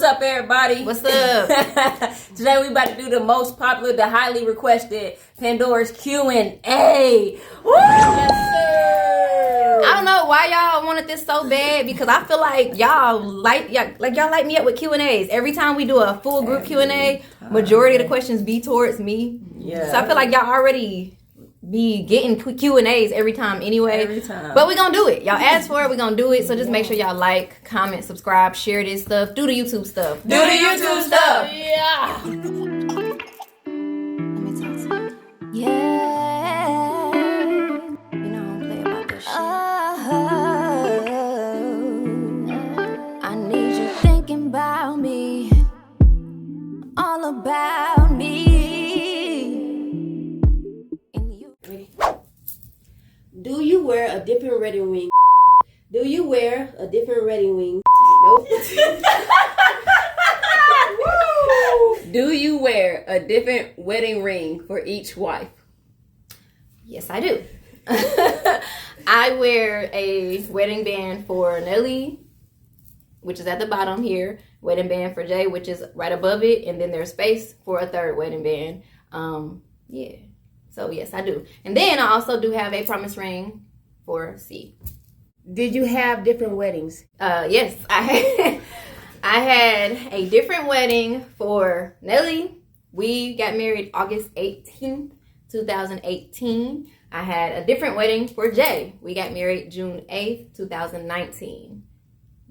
up, everybody? What's up? Today we about to do the most popular, the highly requested Pandora's Q&A. Woo! Yes, sir. I don't know why y'all wanted this so bad because I feel like y'all light me up with Q&As. Every time we do a full group Q&A, majority of the questions be towards me. Yeah. So I feel like y'all already be getting Q&As every time anyway. Every time. But we're going to do it. Y'all asked for it. We're going to do it. So just make sure y'all like, comment, subscribe, share this stuff. Do the YouTube stuff. Do the YouTube stuff. Yeah. Let me talk to you. Yeah. You know I don't play about this shit. I need you thinking about me. All about me. Do you wear a different wedding ring? Do you wear a different wedding ring? Nope. Do you wear a different wedding ring for each wife? Yes, I do. I wear a wedding band for Nelly, which is at the bottom here. Wedding band for Jay, which is right above it. And then there's space for a third wedding band. Yeah. So, yes, I do. And then I also do have a promise ring for C. Did you have different weddings? Yes, I had a different wedding for Nelly. We got married August 18th, 2018. I had a different wedding for Jay. We got married June 8th, 2019.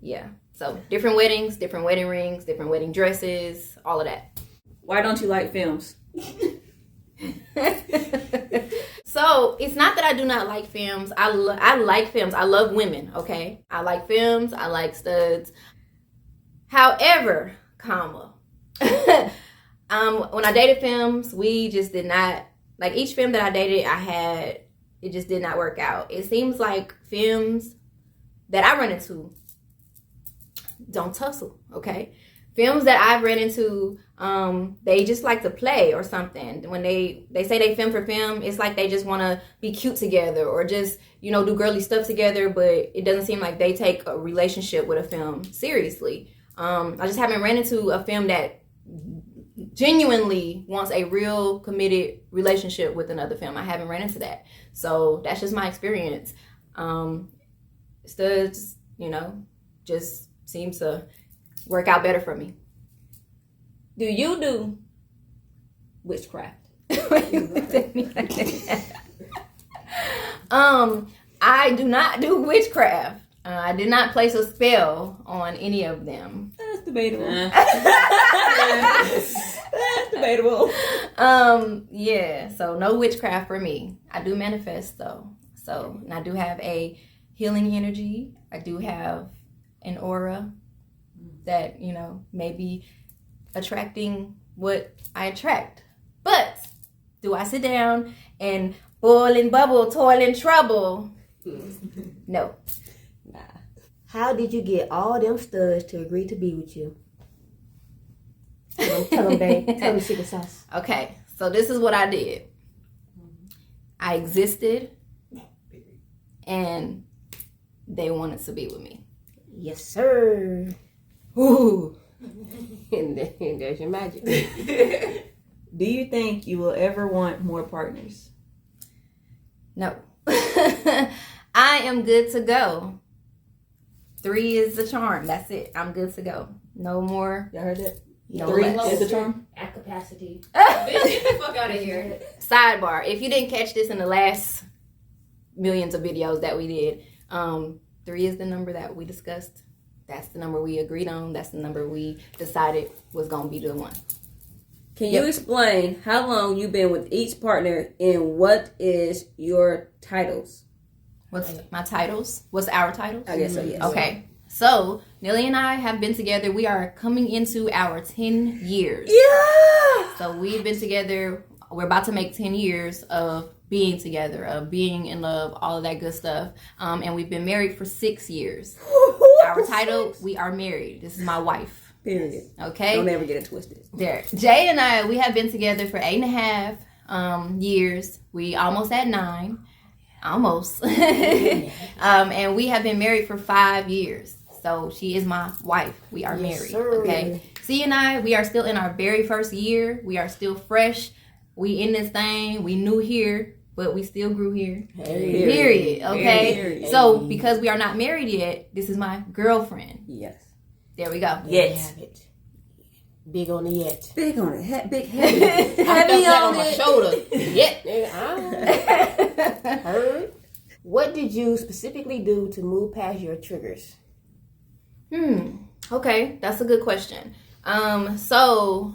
Yeah. So, different weddings, different wedding rings, different wedding dresses, all of that. Why don't you like films? So it's not that I do not like films. I like films. I love women. Okay, I like films. I like studs. However, when I dated films, we just did not like each film that I dated. It just did not work out. It seems like films that I run into don't tussle. Okay. Films that I've ran into, they just like to play or something. When they say they film for film, it's like they just want to be cute together or just, do girly stuff together, but it doesn't seem like they take a relationship with a film seriously. I just haven't ran into a film that genuinely wants a real committed relationship with another film. I haven't ran into that. So that's just my experience. Studs, just seems to work out better for me. Do you do witchcraft? I do not do witchcraft. I did not place a spell on any of them. That's debatable. That's debatable. Yeah, so no witchcraft for me. I do manifest though. So, and I do have a healing energy. I do have an aura that, may be attracting what I attract. But do I sit down and boil and bubble, toil and trouble? No. Nah. How did you get all them studs to agree to be with you? Tell them, babe. Tell them secret sauce. Okay, so this is what I did. I existed, and they wanted to be with me. Yes, sir. Ooh. And there's your magic. Do you think you will ever want more partners? No. I am good to go. 3 is the charm. That's it. I'm good to go. No more. Y'all heard that? No 3 less. is the charm? At capacity. Bitch, get the fuck out of here. Sidebar. If you didn't catch this in the last millions of videos that we did, 3 is the number that we discussed. That's the number we agreed on. That's the number we decided was going to be the one. Can you explain how long you've been with each partner and what is your titles? What's my titles? What's our titles? I guess so, yes. Okay. So, Nelly and I have been together. We are coming into our 10 years. Yeah! So, we've been together. We're about to make 10 years of being together, of being in love, all of that good stuff. And we've been married for 6 years. Our title, we are married. This is my wife. Period. Okay? Don't ever get it twisted. There. Jay and I, we have been together for 8.5 years. We almost at 9. Almost. And we have been married for 5 years. So she is my wife. We are married. sir. Okay. C and I, we are still in our very first year. We are still fresh. We in this thing. We new here, but we still grew here. Period. Okay. Period. So because we are not married yet, this is my girlfriend. Yes. There we go. Yes. Have it. Big on the yet. Big on it. Big heavy. I felt Heavy that on on my it. shoulder. Yet. I heard. What did you specifically do to move past your triggers? Okay, that's a good question. So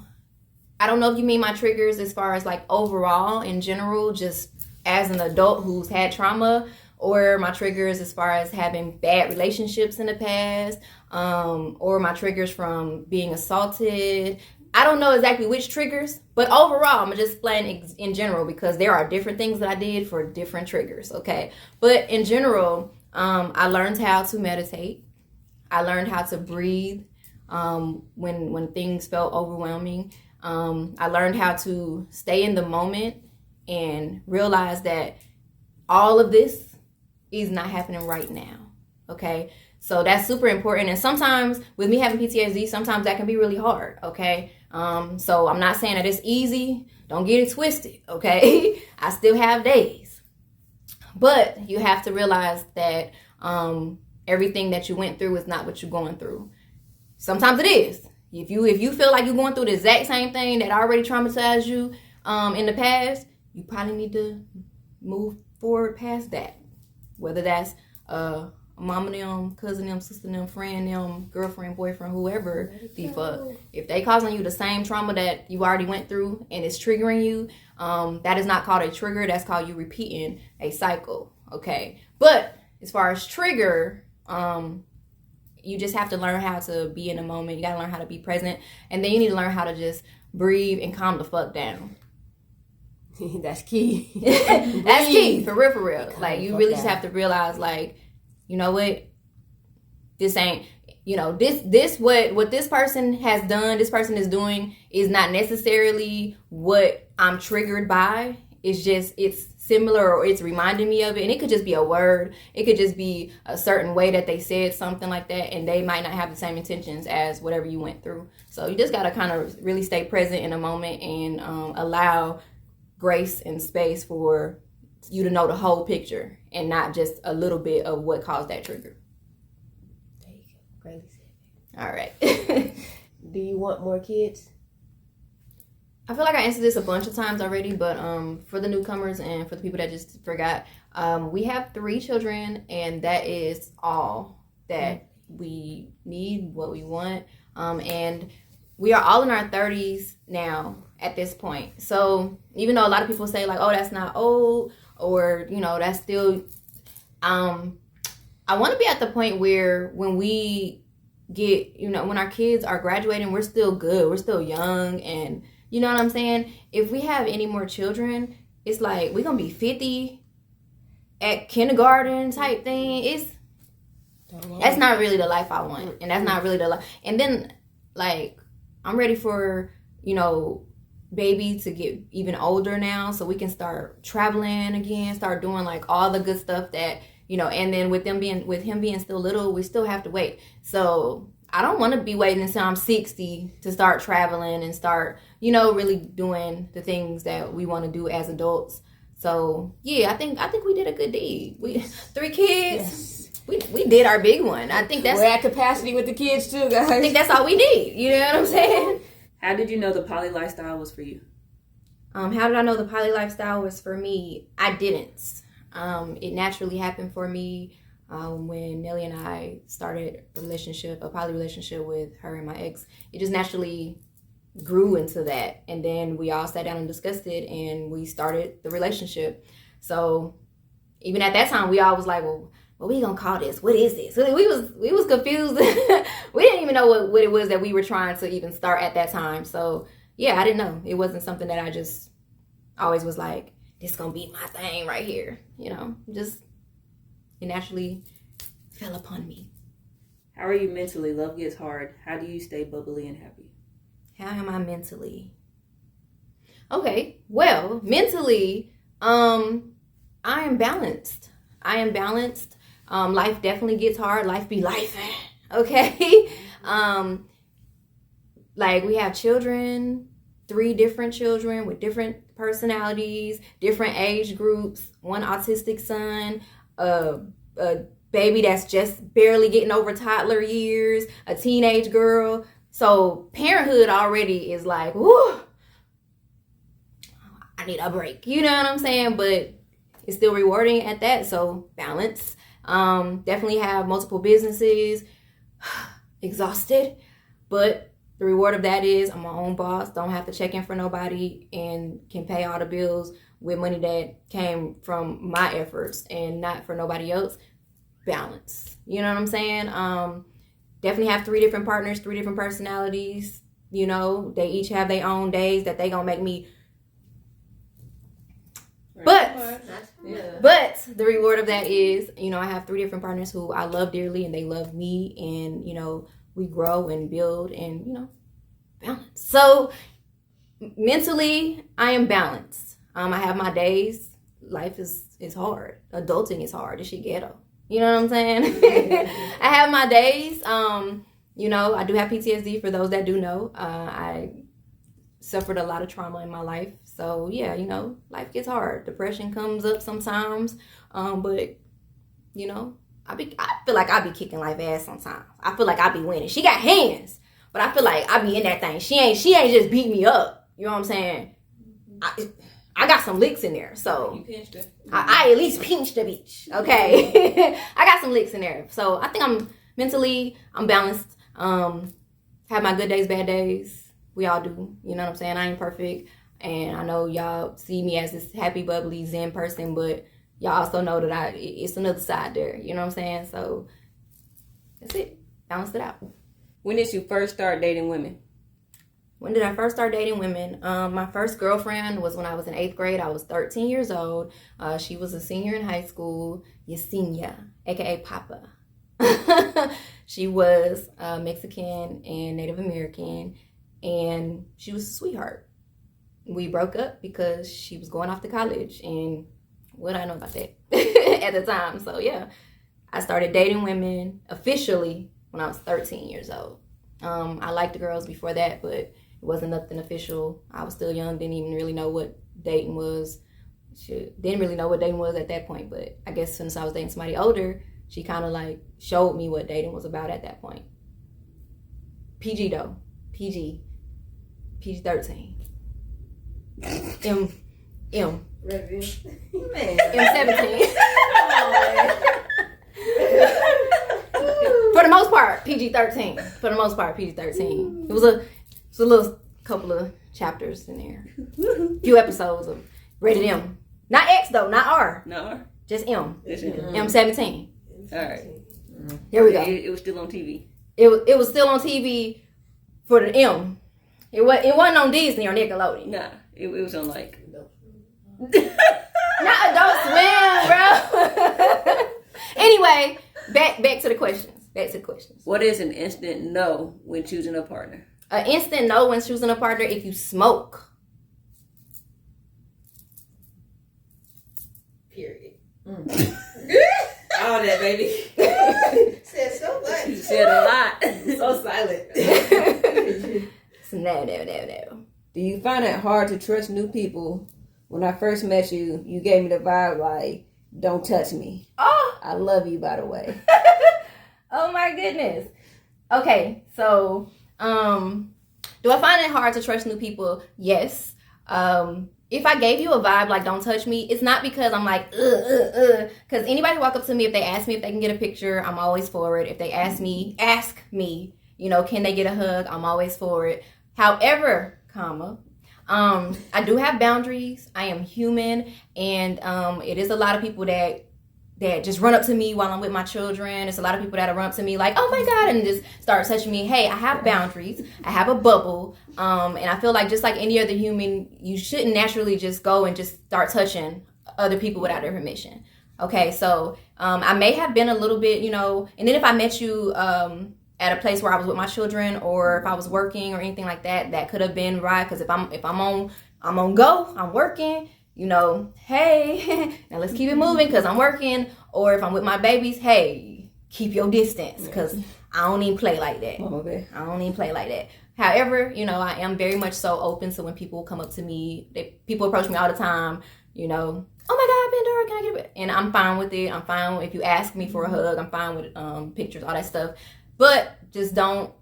I don't know if you mean my triggers as far as like overall in general, just as an adult who's had trauma, or my triggers as far as having bad relationships in the past, or my triggers from being assaulted. I don't know exactly which triggers, but overall, I'm just explaining in general because there are different things that I did for different triggers, okay? But in general, I learned how to meditate. I learned how to breathe when things felt overwhelming. I learned how to stay in the moment and realize that all of this is not happening right now, okay? So that's super important. And sometimes with me having PTSD, sometimes that can be really hard, okay? So I'm not saying that it's easy. Don't get it twisted, okay? I still have days. But you have to realize that everything that you went through is not what you're going through. Sometimes it is. If you feel like you're going through the exact same thing that already traumatized you in the past, you probably need to move forward past that. Whether that's mama them, cousin them, sister them, friend them, girlfriend, boyfriend, whoever the fuck. If they causing you the same trauma that you already went through and it's triggering you, that is not called a trigger. That's called you repeating a cycle. Okay. But as far as trigger, you just have to learn how to be in the moment. You gotta learn how to be present, and then you need to learn how to just breathe and calm the fuck down. That's key. That's key, for real, for real. Calm Like, the you fuck really down. just have to realize, like, you know what? This ain't, you know, this what this person has done, this person is doing is not necessarily what I'm triggered by. It's just, it's similar, or it's reminding me of it. And it could just be a word. It could just be a certain way that they said something like that, and they might not have the same intentions as whatever you went through. So you just got to kind of really stay present in a moment and allow grace and space for you to know the whole picture and not just a little bit of what caused that trigger. There you go. Greatly said. All right. Do you want more kids? I feel like I answered this a bunch of times already, but for the newcomers and for the people that just forgot, we have 3 children, and that is all that we need, what we want. And we are all in our 30s now at this point. So even though a lot of people say like, oh, that's not old, or, you know, that's still, I want to be at the point where when we get, you know, when our kids are graduating, we're still good. We're still young, and you know what I'm saying? If we have any more children, it's like we're going to be 50 at kindergarten type thing. That's not really the life I want. And that's not really the life. And then, like, I'm ready for, you know, baby to get even older now, so we can start traveling again, start doing like all the good stuff that, you know, and then with him being still little, we still have to wait. So I don't want to be waiting until I'm 60 to start traveling and start, you know, really doing the things that we want to do as adults. So yeah, I think we did a good deed. We 3 kids. Yes. We did our big one. I think We're at capacity with the kids too, guys. I think that's all we need. You know what I'm saying? How did you know the poly lifestyle was for you? How did I know the poly lifestyle was for me? I didn't. It naturally happened for me when Nelly and I started a poly relationship with her and my ex. It just naturally grew into that, and then we all sat down and discussed it, and we started the relationship. So even at that time, we all was like, well, what we gonna call this? What is this? We was confused. We didn't even know what it was that we were trying to even start at that time. So yeah, I didn't know. It wasn't something that I just always was like, this gonna be my thing right here. You know, just it naturally fell upon me. How are you mentally? Love gets hard. How do you stay bubbly and happy? How am I mentally? Okay, well, mentally, I am balanced. Life definitely gets hard. Life be life. Okay. Like we have children, 3 different children with different personalities, different age groups, 1 autistic son, a baby that's just barely getting over toddler years, a teenage girl. So parenthood already is like, whoo, I need a break. You know what I'm saying? But it's still rewarding at that. So balance. Definitely have multiple businesses. Exhausted. But the reward of that is I'm my own boss. Don't have to check in for nobody and can pay all the bills with money that came from my efforts and not for nobody else. Balance. You know what I'm saying? Definitely have 3 different partners, 3 different personalities. You know, they each have their own days that they gonna make me. But the reward of that is, you know, I have 3 different partners who I love dearly and they love me, and, you know, we grow and build and, you know, balance. So mentally, I am balanced. I have my days. Life is hard. Adulting is hard. This shit ghetto. You know what I'm saying? I have my days. You know, I do have PTSD for those that do know. I suffered a lot of trauma in my life. So yeah, you know, life gets hard. Depression comes up sometimes. But you know, I feel like I be kicking life ass sometimes. I feel like I be winning. She got hands, but I feel like I be in that thing. She ain't just beat me up. You know what I'm saying? I got some licks in there. So You pinched her. I at least pinched the bitch. Okay. I got some licks in there. So I think I'm balanced. Have my good days, bad days. We all do. You know what I'm saying? I ain't perfect. And I know y'all see me as this happy, bubbly, zen person, but y'all also know that it's another side there. You know what I'm saying? So that's it. Balanced it out. When did you first start dating women? When did I first start dating women? My first girlfriend was when I was in 8th grade. I was 13 years old. She was a senior in high school. Yesenia, aka Papa. She was Mexican and Native American, and she was a sweetheart. We broke up because she was going off to college, and what I know about that at the time. So yeah, I started dating women officially when I was 13 years old. I liked the girls before that, but it wasn't nothing official. I was still young, didn't even really know what dating was. Didn't really know what dating was at that point, but I guess since I was dating somebody older, she kind of like showed me what dating was about at that point. PG though. PG-13. M. M17. For the most part, PG-13. For the most part, PG-13. It was a little couple of chapters in there. Few episodes of rated M. Not X though, not R. No R? Just M. Just M. M17. All right. Here we go. It was still on TV. It was still on TV for the M. It wasn't on Disney or Nickelodeon. Nah, it was on like. Not Adult Swim, bro. Anyway, back to the questions. What is an instant no when choosing a partner? An instant no when choosing a partner if you smoke. Period. All that, baby. Said so much. You said a lot. So silent. No. Do you find it hard to trust new people? When I first met you, you gave me the vibe like, don't touch me. Oh. I love you, by the way. Oh my goodness. Okay, so do I find it hard to trust new people? Yes. If I gave you a vibe like don't touch me, it's not because I'm like because anybody walk up to me, if they ask me if they can get a picture, I'm always for it. If they ask me, you know, can they get a hug, I'm always for it. However, I do have boundaries. I am human, and it is a lot of people that just run up to me while I'm with my children. It's a lot of people that run up to me like, oh my God, and just start touching me. Hey, I have boundaries. I have a bubble. And I feel like just like any other human, you shouldn't naturally just go and just start touching other people without their permission. Okay, so I may have been a little bit, you know, and then if I met you at a place where I was with my children, or if I was working or anything like that, that could have been right. Because if I'm on go, I'm working, you know, hey, now let's keep it moving because I'm working. Or if I'm with my babies, hey, keep your distance because I don't even play like that. Okay. I don't even play like that. However, you know, I am very much so open. So when people come up to me, people approach me all the time, you know, oh my God, Pandora, can I get it? And I'm fine with it. I'm fine if you ask me for a hug. I'm fine with pictures, all that stuff. But just don't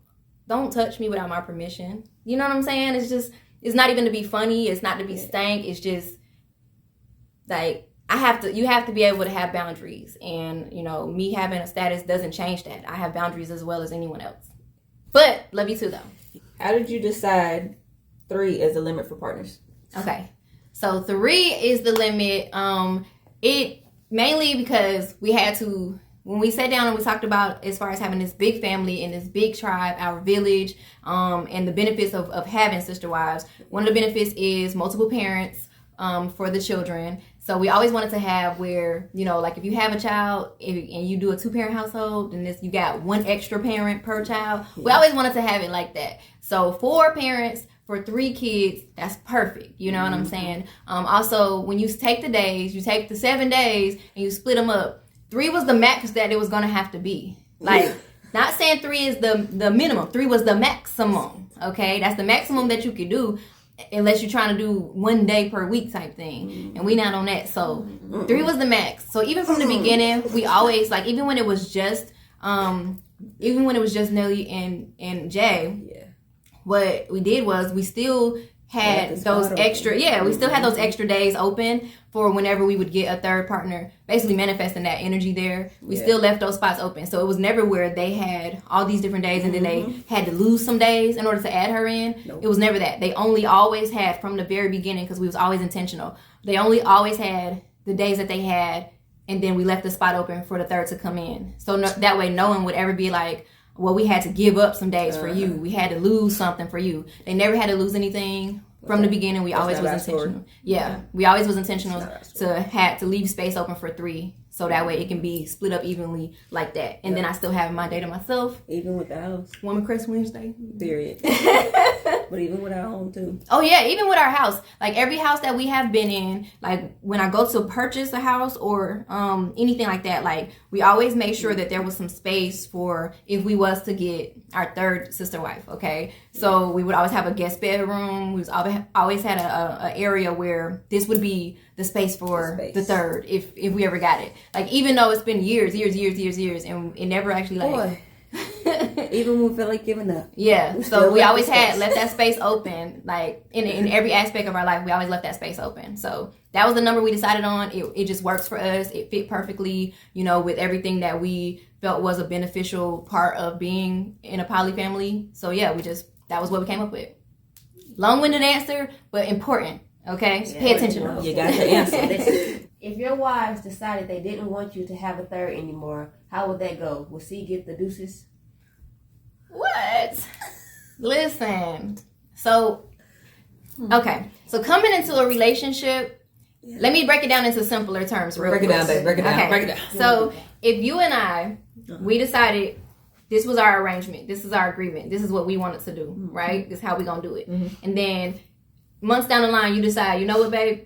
touch me without my permission. You know what I'm saying? It's not even to be funny. It's not to be stank. It's just like, you have to be able to have boundaries. And, you know, me having a status doesn't change that. I have boundaries as well as anyone else. But love you too, though. How did you decide 3 as the limit for partners? Okay. So 3 is the limit. It mainly because we had to, when we sat down and we talked about as far as having this big family and this big tribe, our village, and the benefits of having sister wives. One of the benefits is multiple parents for the children. So we always wanted to have where, you know, like if you have a child and you do a 2-parent household, then you got 1 extra parent per child. We always wanted to have it like that. So 4 parents for 3 kids, that's perfect. You know what I'm saying? Also, when you take the days, you take the 7 days and you split them up. 3 was the max that it was going to have to be. Like, not saying 3 is the minimum. 3 was the maximum. Okay? That's the maximum that you could do. Unless you're trying to do 1 day per week type thing. And we not on that. So 3 was the max. So even from the beginning, we always, like, even when it was just Nelly and Jay, what we did was we still had those extra, we still had those extra days open for whenever we would get a third partner, basically manifesting that energy there. We still left those spots open. So it was never where they had all these different days and then they had to lose some days in order to add her in. Nope. It was never that. They only always had from the very beginning, because we was always intentional. They only always had the days that they had, and then we left the spot open for the third to come in. So that way no one would ever be like, well, we had to give up some days for you. We had to lose something for you. They never had to lose anything. From the beginning, we always was intentional. We always was intentional to leave space open for 3, so that way it can be split up evenly like that. And then I still have my day to myself. Even with the house. Woman Crest Wednesday. Period. But even with our home too. Oh yeah, even with our house. Like every house that we have been in, like when I go to purchase a house or anything like that, like we always make sure that there was some space for if we was to get our third sister wife, okay? So we would always have a guest bedroom. We always had a area where this would be the space for the third if we ever got it. Like even though it's been years, and it never actually like... Even when we feel like giving up. Yeah. So we always left that space open. Like in every aspect of our life, we always left that space open. So that was the number we decided on. It just works for us. It fit perfectly, you know, with everything that we felt was a beneficial part of being in a poly family. So yeah, that was what we came up with. Long-winded answer, but important. Okay? Yeah, pay attention. You got the answer. If your wives decided they didn't want you to have a third anymore, how would that go? Will C get the deuces? What? Listen. So, okay. So coming into a relationship, let me break it down into simpler terms real quick. Break it down, babe. Break it down. Okay. Break it down. So if you and I, we decided this was our arrangement. This is our agreement. This is what we wanted to do, right? This is how we gonna do it. And then months down the line, you decide, you know what, babe?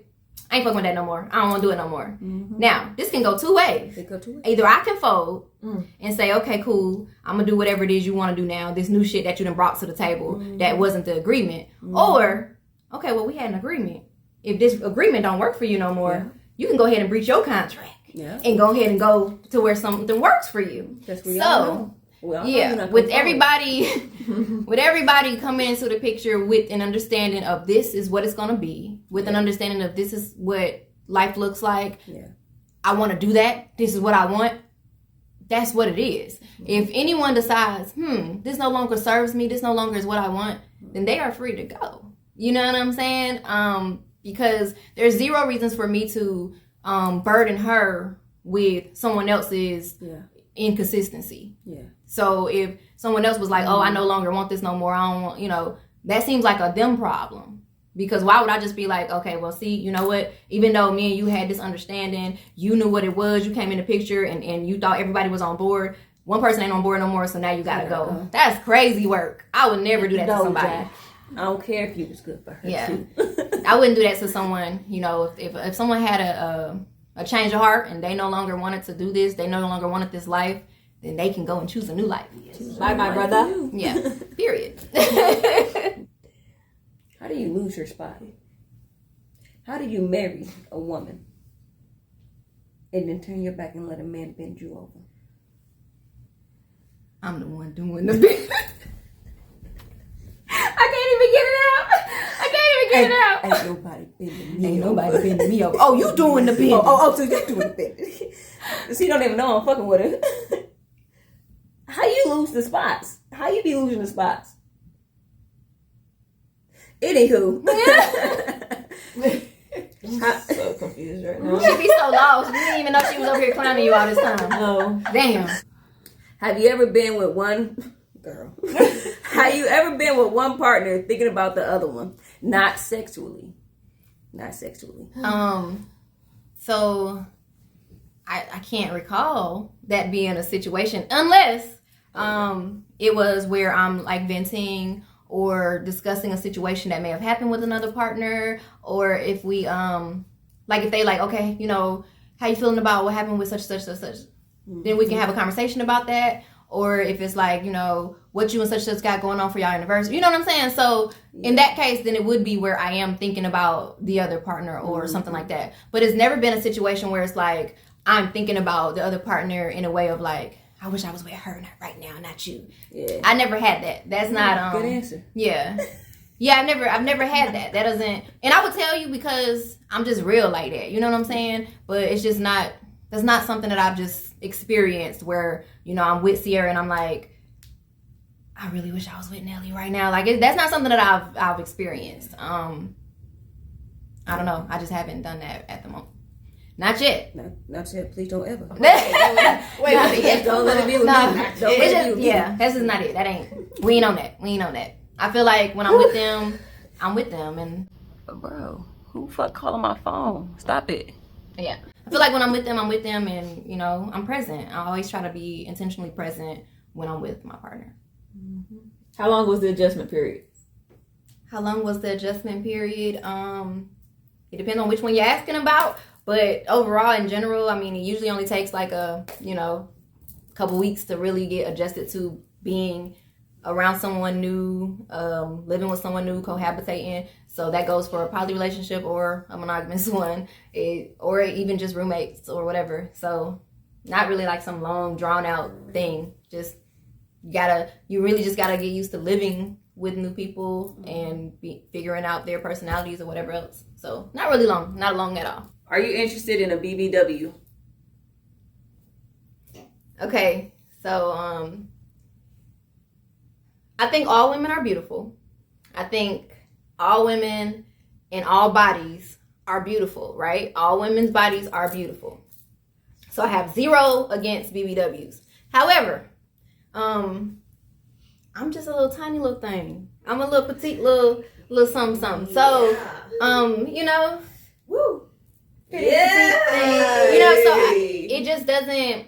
I ain't fucking with that no more. I don't want to do it no more. Now, this can go 2 ways. Either I can fold and say, okay, cool, I'm going to do whatever it is you want to do now. This new shit that you done brought to the table that wasn't the agreement. Or, okay, well, we had an agreement. If this agreement don't work for you no more, you can go ahead and breach your contract and go ahead and go to where something works for you. So, with everybody coming into the picture with an understanding of this is what it's going to be, with an understanding of this is what life looks like. I want to do that. This is what I want. That's what it is. If anyone decides, this no longer serves me, this no longer is what I want, then they are free to go. You know what I'm saying? Because there's 0 reasons for me to burden her with someone else's inconsistency. So if someone else was like, oh, I no longer want this no more, I don't want, you know, that seems like a them problem. Because why would I just be like, okay, well, see, you know what? Even though me and you had this understanding, you knew what it was, you came in the picture and you thought everybody was on board. One person ain't on board no more, so now you gotta go. That's crazy work. I would never do that to somebody. I don't care if you was good for her. Too. I wouldn't do that to someone, you know, if someone had a change of heart and they no longer wanted to do this, they no longer wanted this life, then they can go and choose a new life. Bye, my brother. Yeah. Period. How do you lose your spot? How do you marry a woman and then turn your back and let a man bend you over? I'm the one doing the bit. I can't even get it out. Ain't nobody bending me Ain't over. nobody bending me over. Oh, you doing the bending. Oh, so you doing the bending. So you don't even know I'm fucking with her. How you lose the spots? How you be losing the spots? Anywho. I'm so confused right now. She be so lost. We didn't even know she was over here clowning you all this time. No. Damn. Have you ever been with one girl? Have you ever been with one partner thinking about the other one? Not sexually. So I can't recall that being a situation unless it was where I'm like venting or discussing a situation that may have happened with another partner, or if we like if they like, okay, you know, how you feeling about what happened with such then we can have a conversation about that. Or if it's like, you know, what you and such got going on for y'all anniversary, you know what I'm saying? So in that case, then it would be where I am thinking about the other partner or something like that. But it's never been a situation where it's like I'm thinking about the other partner in a way of like, I wish I was with her right now, not you. Yeah. I never had that. That's not Good answer. Yeah. Yeah, I've never had that. That doesn't, and I would tell you because I'm just real like that. You know what I'm saying? But it's just not, that's not something that I've just experienced where, you know, I'm with Sierra and I'm like, I really wish I was with Nelly right now. Like that's not something that I've experienced. I don't know. I just haven't done that at the moment. Not yet. Not yet. Please don't ever. Wait, Don't let it be with no, me. it's just, yeah, that's just not it. That ain't. We ain't on that. I feel like when I'm with them, I'm with them, and Bro, who fuck calling my phone? Stop it. yeah, I feel like when I'm with them, and you know, I'm present. I always try to be intentionally present when I'm with my partner. How long was the adjustment period? How long was the adjustment period? It depends on which one you're asking about. But overall, in general, I mean, it usually only takes like a, you know, couple weeks to really get adjusted to being around someone new, living with someone new, cohabitating. So that goes for a poly relationship or a monogamous one, or even just roommates or whatever. So not really like some long, drawn out thing. Just you really just gotta get used to living with new people and figuring out their personalities or whatever else. So not really long, not long at all. Are you interested in a BBW? Okay, so I think all women are beautiful. I think all women and all bodies are beautiful, right? All women's bodies are beautiful. So I have 0 against BBWs. However, I'm just a little tiny little thing. I'm a little petite little something. So, you know, woo. Yeah. You know, so it just doesn't.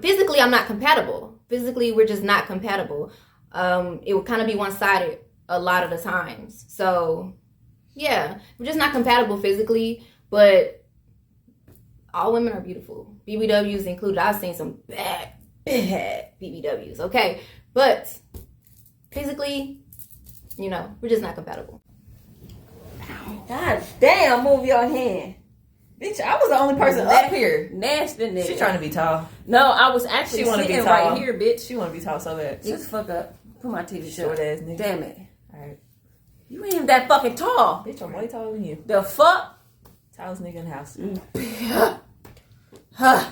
Physically, I'm not compatible. Physically, we're just not compatible. It would kind of be one-sided a lot of the times. So, yeah, we're just not compatible physically. But all women are beautiful. BBWs included. I've seen some bad BBWs. Okay, but physically, you know, we're just not compatible. God damn, move your hand. Bitch, I was the only person up here. Nasty nigga. She trying to be tall. No, I was actually She wanna be sitting tall. right here, bitch. She want to be tall so bad. Shut the fuck up. Put my TV Short shut. ass nigga. Damn it. Alright. You ain't even that fucking tall. Bitch, I'm way taller than you. The fuck? Tallest nigga in the house. Huh.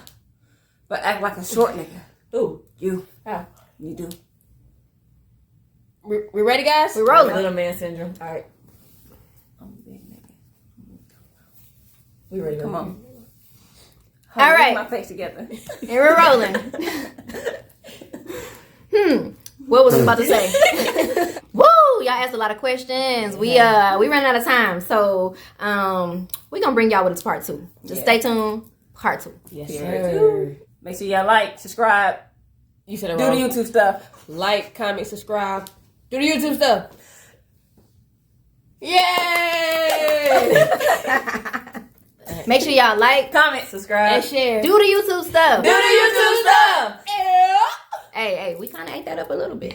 But act like a short nigga. Ooh. You. How? You do. We ready, guys? We're rolling. Little man syndrome. Alright. I'm a big nigga. We ready. Come on. All right. My face together. And we're rolling. What was I about to say? Woo! Y'all asked a lot of questions. We ran out of time, so we're gonna bring y'all with this part 2. Just stay tuned. Part 2. Yes, Yeah. sir. Make sure y'all like, subscribe, You said it do wrong. the YouTube stuff. Like, comment, subscribe. Do the YouTube stuff. Yay! Make sure y'all like, Comment, subscribe. And share. do the YouTube stuff. Do the YouTube stuff. Hey, we kind of ate that up a little bit.